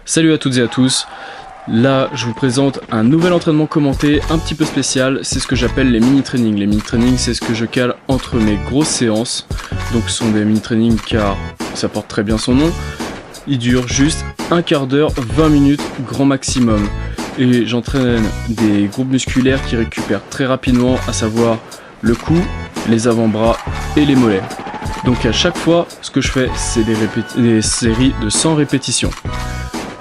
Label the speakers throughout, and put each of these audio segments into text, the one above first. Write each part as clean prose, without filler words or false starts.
Speaker 1: Salut à toutes et à tous, là je vous présente un nouvel entraînement commenté un petit peu spécial, c'est ce que j'appelle les mini-trainings. Les mini-trainings c'est ce que je cale entre mes grosses séances, donc ce sont des mini-trainings car ça porte très bien son nom. Ils durent juste un quart d'heure, 20 minutes grand maximum. Et j'entraîne des groupes musculaires qui récupèrent très rapidement, à savoir le cou, les avant-bras et les mollets. Donc à chaque fois, ce que je fais, c'est des séries de 100 répétitions.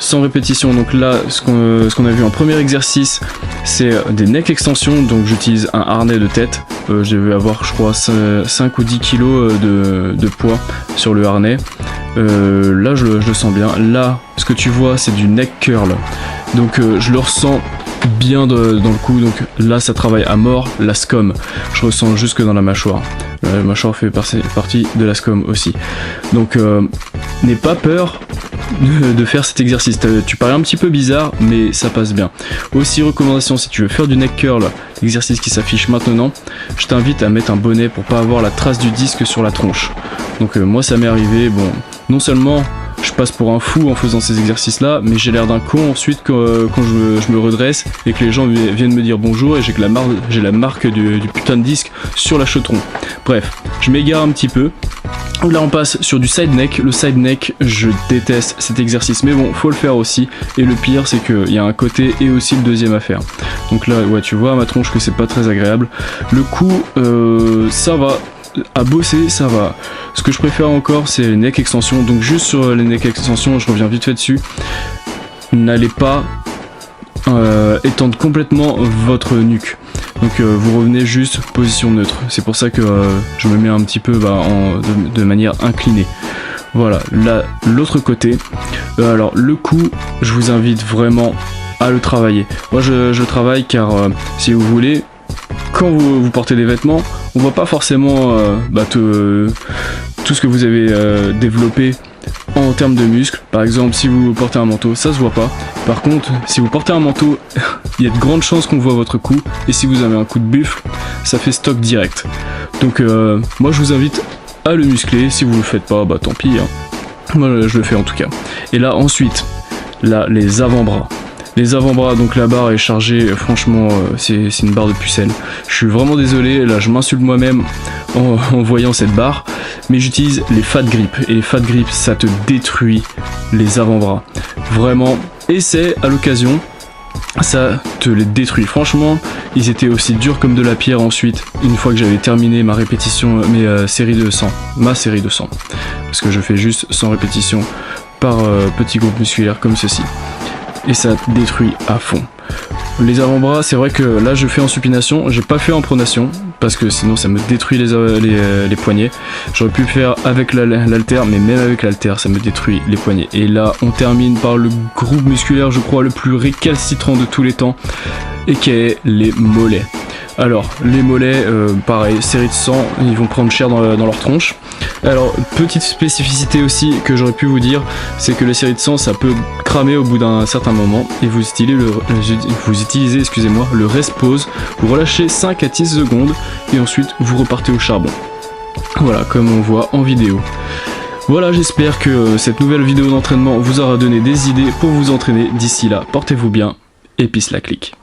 Speaker 1: 100 répétitions, donc là, ce qu'on a vu en premier exercice, c'est des neck extensions, donc j'utilise un harnais de tête. Je vais avoir, je crois, 5 ou 10 kg de poids sur le harnais. Là, je le sens bien. Là, ce que tu vois, c'est du neck curl. Donc je le ressens bien dans le cou, donc là ça travaille à mort la scom, je ressens jusque dans la mâchoire. La mâchoire fait partie de la scom aussi. Donc n'aie pas peur de faire cet exercice. Tu parais un petit peu bizarre, mais ça passe bien. Aussi, recommandation, si tu veux faire du neck curl, l'exercice qui s'affiche maintenant, je t'invite à mettre un bonnet pour pas avoir la trace du disque sur la tronche. Donc moi ça m'est arrivé, bon, non seulement je passe pour un fou en faisant ces exercices là, mais j'ai l'air d'un con ensuite quand je me redresse et que les gens viennent me dire bonjour et j'ai la marque du putain de disque sur la chetron. Bref, je m'égare un petit peu. Là on passe sur du side neck. Le side neck, je déteste cet exercice, mais bon, faut le faire aussi. Et le pire, c'est qu'il y a un côté et aussi le deuxième à faire. Donc là, ouais, tu vois à ma tronche que c'est pas très agréable. Le cou, ça va. À bosser, ça va. Ce que je préfère encore, c'est les neck extensions. Donc juste sur les neck extensions, je reviens vite fait dessus. N'allez pas étendre complètement votre nuque. Donc vous revenez juste position neutre. C'est pour ça que je me mets un petit peu de manière inclinée. Voilà, là l'autre côté. Alors le cou, je vous invite vraiment à le travailler. Moi je travaille car si vous voulez, quand vous portez des vêtements, on voit pas forcément tout ce que vous avez développé en termes de muscles. Par exemple, si vous portez un manteau, ça se voit pas. Par contre, si vous portez un manteau, il y a de grandes chances qu'on voit votre cou. Et si vous avez un coup de buffle, ça fait stock direct. Donc moi je vous invite à le muscler. Si vous le faites pas, bah tant pis, hein. Moi je le fais en tout cas. Et là ensuite, là les avant-bras. Les avant-bras, donc la barre est chargée, franchement c'est une barre de pucelle. Je suis vraiment désolé, là je m'insulte moi-même en voyant cette barre, mais j'utilise les fat grips, et les fat grips ça te détruit les avant-bras. Vraiment, essaie à l'occasion, ça te les détruit. Franchement, ils étaient aussi durs comme de la pierre ensuite, une fois que j'avais terminé ma série de 100, parce que je fais juste 100 répétitions par petit groupe musculaire comme ceci. Et ça détruit à fond. Les avant-bras, c'est vrai que là je fais en supination, j'ai pas fait en pronation parce que sinon ça me détruit les poignets. J'aurais pu le faire avec l'halter, mais même avec l'halter ça me détruit les poignets. Et là on termine par le groupe musculaire, je crois le plus récalcitrant de tous les temps, et qui est les mollets. Alors les mollets, pareil, série de 100, ils vont prendre cher dans leur tronche. Alors petite spécificité aussi que j'aurais pu vous dire, c'est que les séries de 100 ça peut cramer au bout d'un certain moment, et vous utilisez le rest pause, vous relâchez 5 à 10 secondes et ensuite vous repartez au charbon. Voilà, comme on voit en vidéo. Voilà, j'espère que cette nouvelle vidéo d'entraînement vous aura donné des idées pour vous entraîner. D'ici là, portez-vous bien et peace la clique.